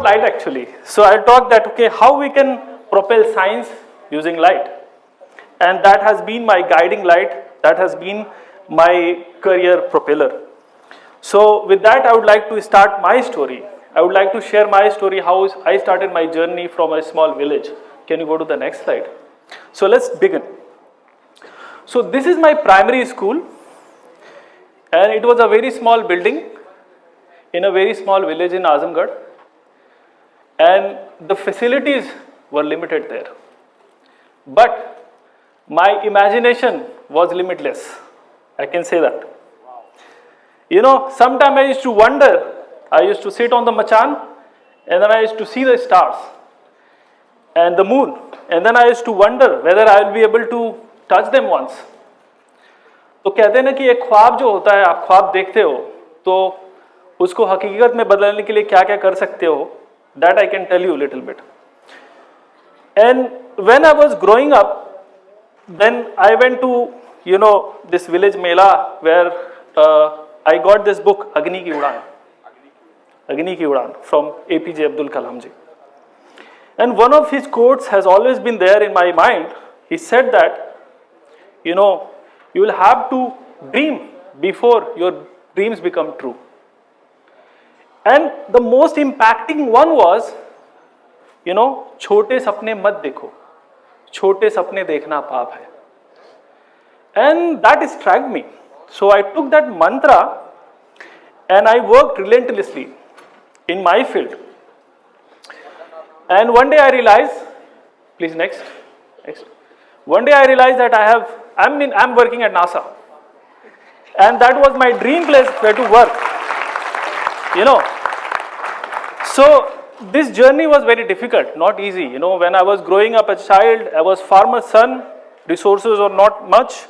light actually. So I'll talk that, okay, how we can propel science using light. And that has been my guiding light, that has been my career propeller. So with that, I would like to start my story. I would like to share my story, how I started my journey from a small village. Can you go to the next slide? So let's begin. So this is my primary school, and it was a very small building in a very small village in Azamgarh, and the facilities were limited there. But my imagination was limitless. I can say that. You know, sometimes I used to wonder, I used to sit on the machan, and then I used to see the stars and the moon, and then I used to wonder whether I will be able to touch them once. तो कहते हैं ना कि एक ख्वाब जो होता है, आप ख्वाब देखते हो तो उसको हकीकत में बदलने के लिए क्या क्या कर सकते हो, that I can tell you a little bit. And when I was growing up, then I went to, you know, this village mela where I got this book Agni Ki Udaan from APJ Abdul Kalam ji. And one of his quotes has always been there in my mind. He said that, you know, you will have to dream before your dreams become true. And the most impacting one was, you know, छोटे सपने मत देखो, छोटे सपने देखना पाप है. And that struck me. So I took that mantra and I worked relentlessly in my field. And one day I realized, please next. One day I realized that I'm working at NASA. And that was my dream place where to work. You know. So this journey was very difficult, not easy. You know, when I was growing up as a child, I was farmer's son, resources were not much.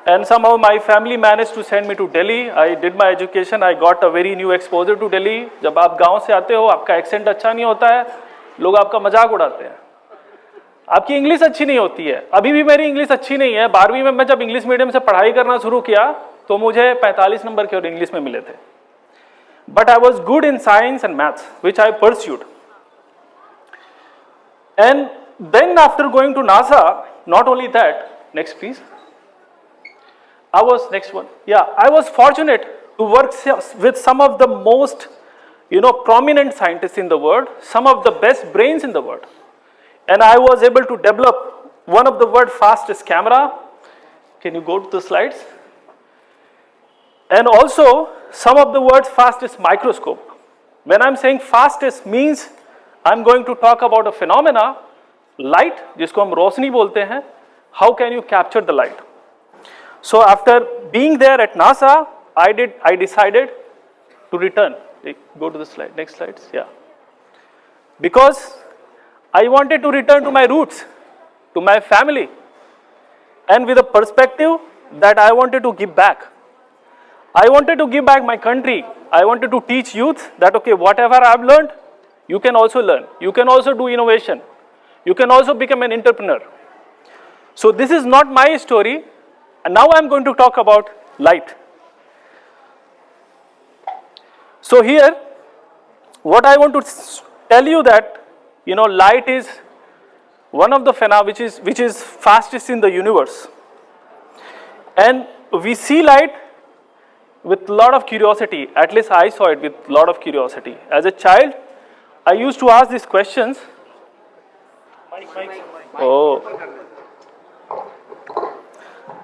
And somehow my family managed to send me to Delhi. I did my education. I got a very new exposure to Delhi. जब आप गांव से आते हो, आपका accent अच्छा नहीं होता है, लोग आपका मजाक उड़ाते हैं. आपकी इंग्लिश अच्छी नहीं होती है. अभी भी मेरी इंग्लिश अच्छी नहीं है. 12वीं में मैं जब इंग्लिश मीडियम से पढ़ाई करना शुरू किया, तो मुझे 45 नंबर के और इंग्लिश में मिले थे. But I was good in science and maths, which I pursued. And then after going to NASA, not only that, next please. I was fortunate to work with some of the most, you know, prominent scientists in the world, some of the best brains in the world. And I was able to develop one of the world's fastest camera. Can you go to the slides? And also some of the world's fastest microscope. When I'm saying fastest means I'm going to talk about a phenomena, light, जिसको हम रोशनी बोलते हैं. How can you capture the light? So after being there at NASA, I decided to return. Go to the slide, next slides, yeah. Because I wanted to return to my roots, to my family, and with a perspective that I wanted to give back. I wanted to give back my country. I wanted to teach youth that, okay, whatever I've learned, you can also learn. You can also do innovation. You can also become an entrepreneur. So this is not my story. And now I'm going to talk about light. So here, what I want to tell you that, you know, light is one of the phenomena which is fastest in the universe. And we see light with a lot of curiosity. At least I saw it with a lot of curiosity. As a child, I used to ask these questions. Oh.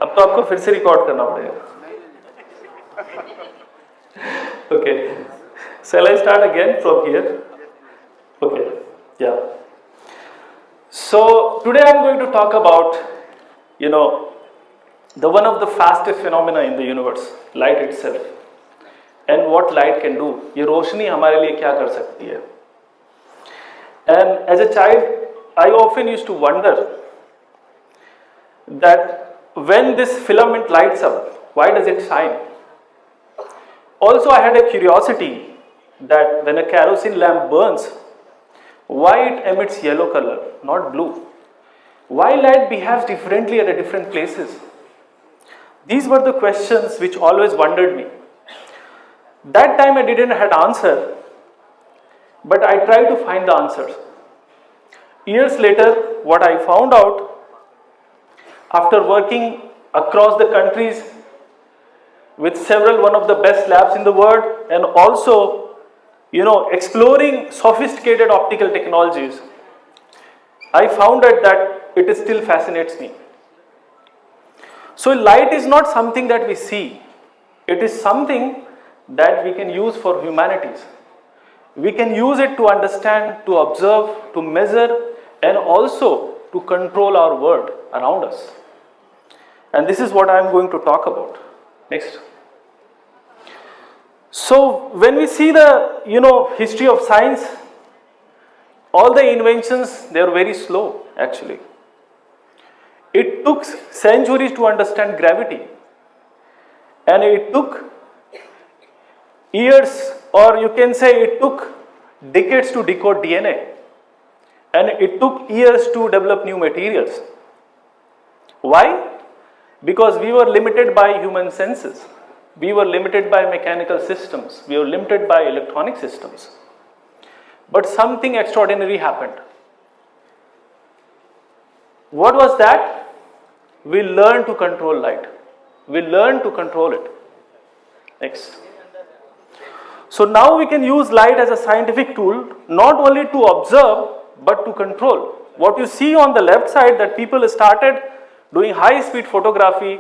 अब तो आपको फिर से record करना पड़ेगा. Okay. Shall I start again from here? Okay. Yeah. So today I'm going to talk about, you know, the one of the fastest phenomena in the universe, light itself, and what light can do. ये रोशनी हमारे लिए क्या कर सकती है? And as a child, I often used to wonder that when this filament lights up, why does it shine? Also, I had a curiosity that when a kerosene lamp burns, why it emits yellow color, not blue? Why light behaves differently at different places? These were the questions which always wondered me. That time I didn't have answer, but I tried to find the answers. Years later, what I found out after working across the countries with one of the best labs in the world, and also, exploring sophisticated optical technologies, I found out that it still fascinates me. So light is not something that we see. It is something that we can use for humanities. We can use it to understand, to observe, to measure, and also to control our world around us. And this is what I am going to talk about. Next. So when we see the history of science, all the inventions, they are very slow actually. It took centuries to understand gravity, and it took years, or you can say it took decades to decode DNA, and it took years to develop new materials. Why? Because we were limited by human senses. We were limited by mechanical systems. We were limited by electronic systems. But something extraordinary happened. What was that? We learned to control light. We learned to control it. Next. So now we can use light as a scientific tool, not only to observe, but to control. What you see on the left side, that people started doing high-speed photography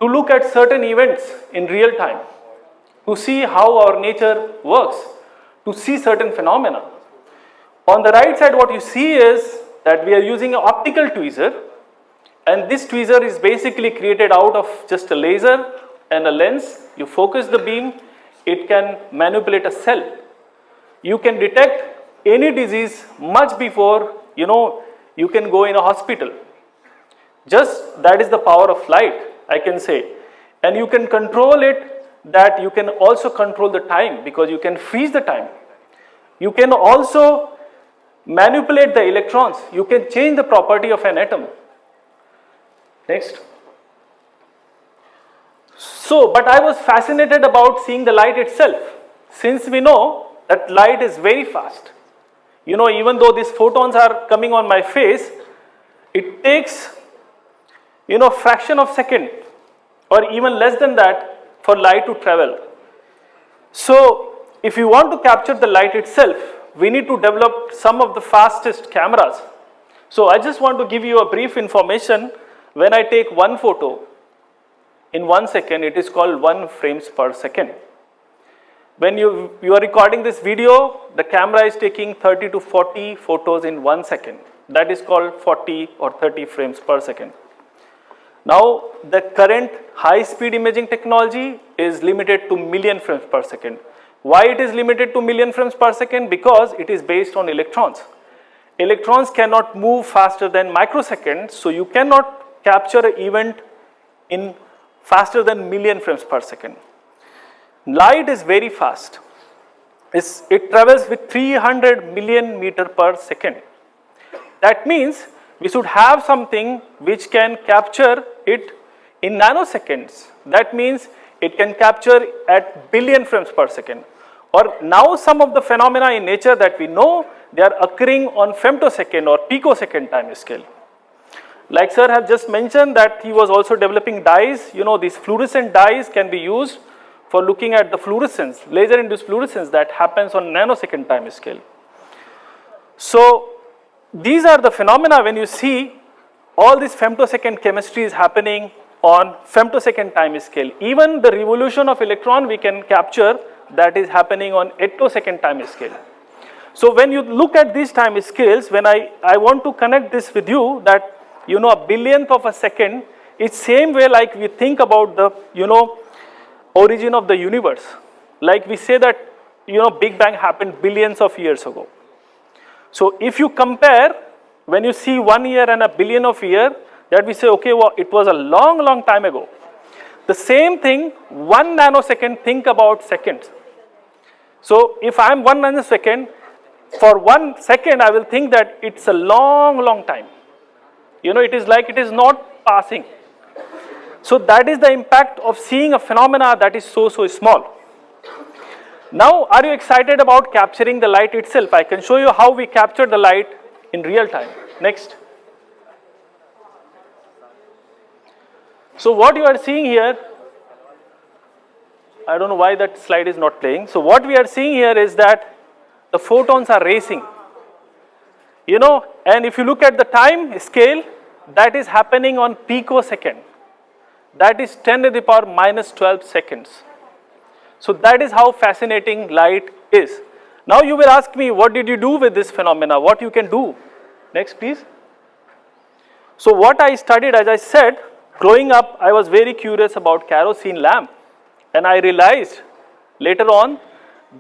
to look at certain events in real time, to see how our nature works, to see certain phenomena. On the right side, what you see is that we are using an optical tweezer, and this tweezer is basically created out of just a laser and a lens. You focus the beam, it can manipulate a cell. You can detect any disease much before you can go in a hospital. Just that is the power of light, I can say. And you can control it, that you can also control the time, because you can freeze the time. You can also manipulate the electrons. You can change the property of an atom. Next. So, but I was fascinated about seeing the light itself, since we know that light is very fast. Even though these photons are coming on my face, it takes fraction of second or even less than that for light to travel. So if you want to capture the light itself, we need to develop some of the fastest cameras. So I just want to give you a brief information. When I take one photo in 1 second, it is called 1 frames per second. When you are recording this video, the camera is taking 30 to 40 photos in 1 second. That is called 40 or 30 frames per second. Now, the current high-speed imaging technology is limited to million frames per second. Why it is limited to million frames per second? Because it is based on electrons. Electrons cannot move faster than microseconds, so you cannot capture an event in faster than million frames per second. Light is very fast. It travels with 300 million meters per second. That means we should have something which can capture it in nanoseconds. That means it can capture at billion frames per second. Or now some of the phenomena in nature that we know, they are occurring on femtosecond or picosecond time scale. Like sir have just mentioned that he was also developing dyes. These fluorescent dyes can be used for looking at the fluorescence, laser induced fluorescence that happens on nanosecond time scale. So these are the phenomena when you see all this femtosecond chemistry is happening on femtosecond time scale. Even the revolution of electron we can capture, that is happening on attosecond time scale. So when you look at these time scales, when I want to connect this with you, that a billionth of a second is same way like we think about the origin of the universe. Like we say that Big Bang happened billions of years ago. So if you compare, when you see 1 year and a billion of year, that we say, okay, well, it was a long time ago. The same thing, 1 nanosecond, think about seconds. So if I am 1 nanosecond, for 1 second I will think that it's a long time. It is like it is not passing. So that is the impact of seeing a phenomena that is so small. Now, are you excited about capturing the light itself? I can show you how we capture the light in real time. Next. So what you are seeing here, I don't know why that slide is not playing. So what we are seeing here is that the photons are racing. You know, and if you look at the time scale, that is happening on picosecond. That is 10 to the power minus 12 seconds. So that is how fascinating light is. Now you will ask me, what did you do with this phenomena? What you can do? Next, please. So what I studied, as I said, growing up, I was very curious about kerosene lamp. And I realized later on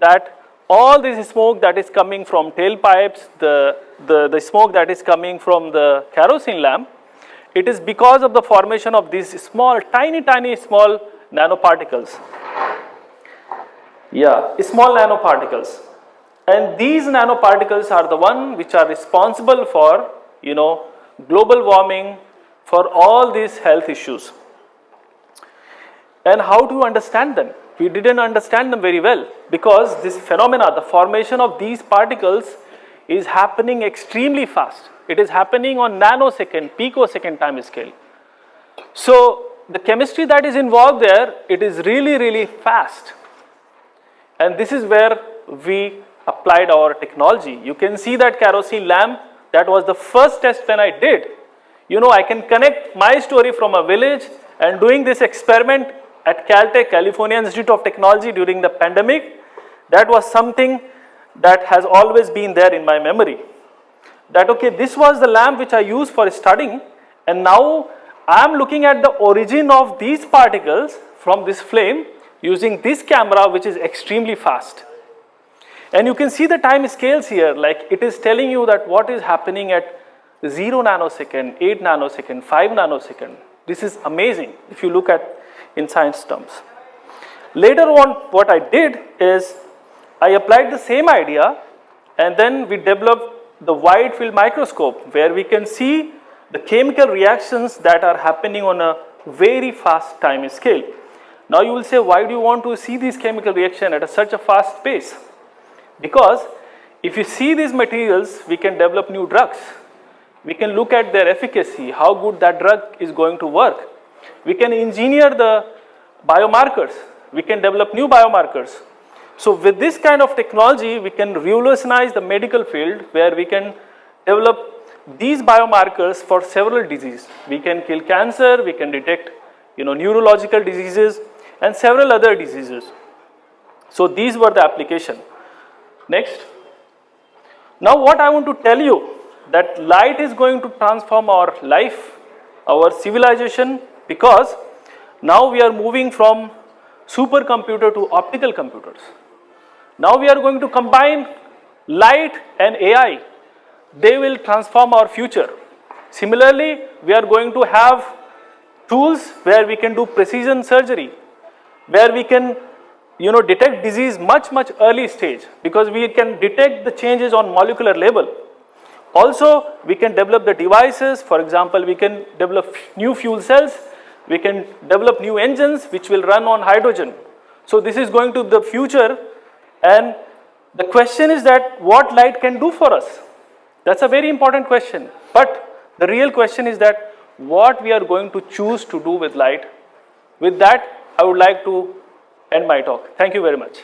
that all this smoke that is coming from tailpipes, the smoke that is coming from the kerosene lamp, it is because of the formation of these small, tiny small nanoparticles. Yeah, small nanoparticles. And these nanoparticles are the one which are responsible for, you know, global warming, for all these health issues. And how to understand them? We didn't understand them very well because this phenomena, the formation of these particles is happening extremely fast. It is happening on nanosecond, picosecond time scale. So the chemistry that is involved there, it is really fast. And this is where we applied our technology. You can see that kerosene lamp, that was the first test when I did. You know, I can connect my story from a village and doing this experiment at Caltech, California Institute of Technology during the pandemic. That was something that has always been there in my memory. That okay, this was the lamp which I used for studying, and now I am looking at the origin of these particles from this flame using this camera, which is extremely fast. And you can see the time scales here, like it is telling you that what is happening at 0 nanosecond, 8 nanosecond, 5 nanosecond. This is amazing if you look at in science terms. Later on, what I did is I applied the same idea, and then we developed the wide field microscope where we can see the chemical reactions that are happening on a very fast time scale. Now you will say, why do you want to see these chemical reaction at such a fast pace? Because if you see these materials, we can develop new drugs. We can look at their efficacy, how good that drug is going to work. We can engineer the biomarkers. We can develop new biomarkers. So with this kind of technology, we can revolutionize the medical field where we can develop these biomarkers for several diseases. We can kill cancer, we can detect, you know, neurological diseases and several other diseases. So these were the application. Next. Now what I want to tell you, that light is going to transform our life, our civilization, because now we are moving from supercomputer to optical computers. Now we are going to combine light and AI. They will transform our future. Similarly, we are going to have tools where we can do precision surgery, where we can, you know, detect disease much early stage, because we can detect the changes on molecular level. Also, we can develop the devices. For example, we can develop new fuel cells. We can develop new engines which will run on hydrogen. So this is going to the future, and the question is that what light can do for us? That's a very important question. But the real question is that what we are going to choose to do with light. With that, I would like to end my talk. Thank you very much.